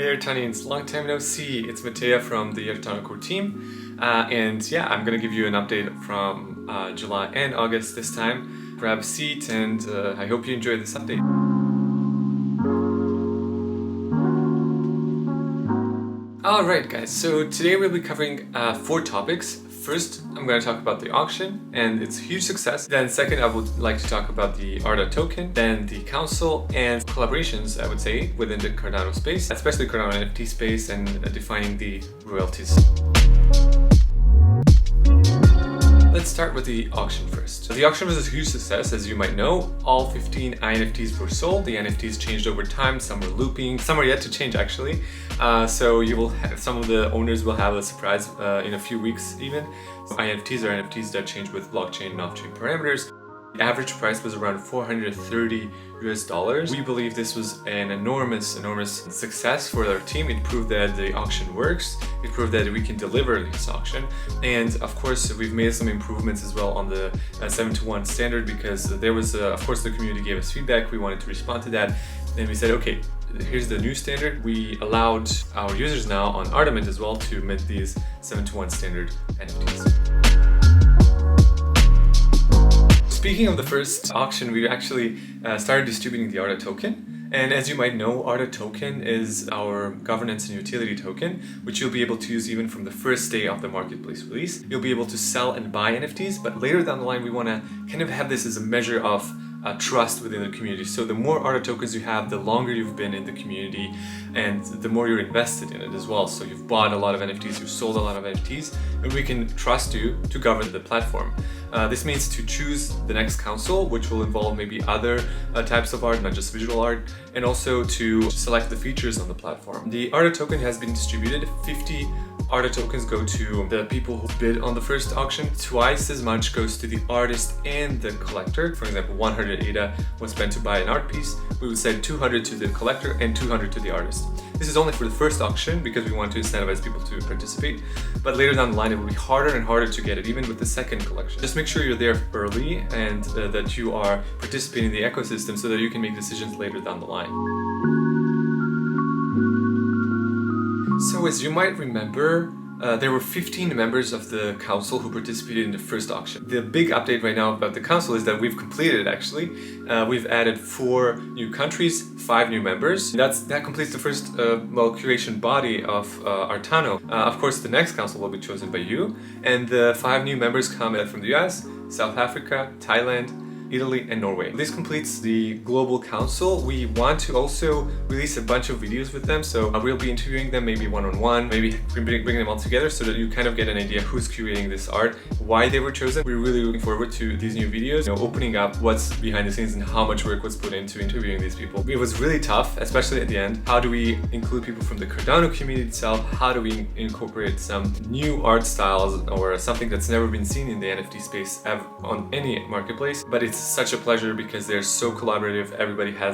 Hey Artanians, long time no see. It's Matea from the Artano core team. And yeah, I'm gonna give you an update from July and August this time. Grab a seat and I hope you enjoy this update. Alright guys, so today we'll be covering 4 topics. First, I'm going to talk about the auction and its huge success. Then second, I would like to talk about the ARTA token, then the council and collaborations, I would say, within the Cardano space, especially Cardano NFT space, and defining the royalties. Let's start with the auction first. The auction was a huge success, as you might know. All 15 INFTs were sold. The NFTs changed over time. Some were looping, some are yet to change actually. So you will have, some of the owners will have a surprise in a few weeks even. So INFTs are NFTs that change with blockchain and off-chain parameters. The average price was around $430. We believe this was an enormous success for our team. It proved that the auction works. It proved that we can deliver this auction. And of course, we've made some improvements as well on the 7-to-1 standard, because there was, of course, the community gave us feedback. We wanted to respond to that. And we said, okay, here's the new standard. We allowed our users now on Arta Mint as well to mint these 7-to-1 standard NFTs. Speaking of the first auction, we actually started distributing the ARTA token. And as you might know, ARTA token is our governance and utility token, which you'll be able to use even from the first day of the marketplace release. You'll be able to sell and buy NFTs, but later down the line, we want to kind of have this as a measure of trust within the community. So the more ARTA tokens you have, the longer you've been in the community and the more you're invested in it as well. So you've bought a lot of NFTs, you've sold a lot of NFTs, and we can trust you to govern the platform. This means to choose the next council, which will involve maybe other types of art, not just visual art, and also to select the features on the platform. The ARTA token has been distributed. 50 ARTA tokens go to the people who bid on the first auction. Twice as much goes to the artist and the collector. For example, 100 ADA was spent to buy an art piece. We would send 200 to the collector and 200 to the artist. This is only for the first auction because we want to incentivize people to participate. But later down the line, it will be harder and harder to get it, even with the second collection. Just make sure you're there early and that you are participating in the ecosystem so that you can make decisions later down the line. So as you might remember, there were 15 members of the council who participated in the first auction. The big update right now about the council is that we've completed it actually. We've added 4 new countries, 5 new members. That completes the first curation body of Artano. Of course, the next council will be chosen by you. And the 5 new members come from the US, South Africa, Thailand, Italy and Norway. This completes the global council. We want to also release a bunch of videos with them, so we'll be interviewing them maybe one-on-one, maybe bring them all together so that you kind of get an idea who's curating this art, why they were chosen. We're really looking forward to these new videos, opening up what's behind the scenes and how much work was put into interviewing these people. It was really tough, especially at the end. How do we include people from the Cardano community itself? How do we incorporate some new art styles or something that's never been seen in the NFT space on any marketplace? But it's such a pleasure because they're so collaborative.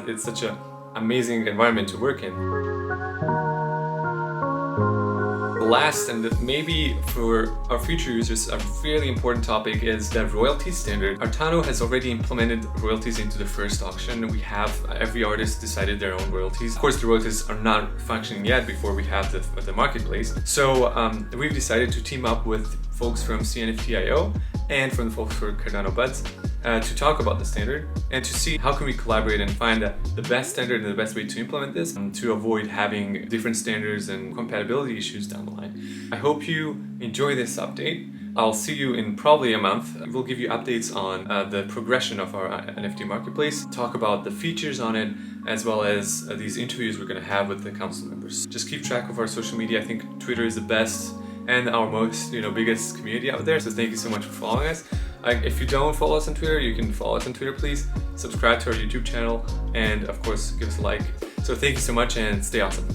It's such an amazing environment to work in. Last, and maybe for our future users, a really important topic is the royalties standard. Artano has already implemented royalties into the first auction. We have every artist decided their own royalties. Of course, the royalties are not functioning yet before we have the marketplace. So we've decided to team up with folks from CNFT.io and from the folks for Cardano Buds to talk about the standard and to see how can we collaborate and find the best standard and the best way to implement this to avoid having different standards and compatibility issues down the line. I hope you enjoy this update. I'll see you in probably a month. We'll give you updates on the progression of our NFT marketplace, talk about the features on it, as well as these interviews we're going to have with the council members. Just keep track of our social media. I think Twitter is the best and our most biggest community out there, so thank you so much for following us. If you don't follow us on Twitter, you can follow us on Twitter, please. Subscribe to our YouTube channel and of course give us a like. So thank you so much and stay awesome.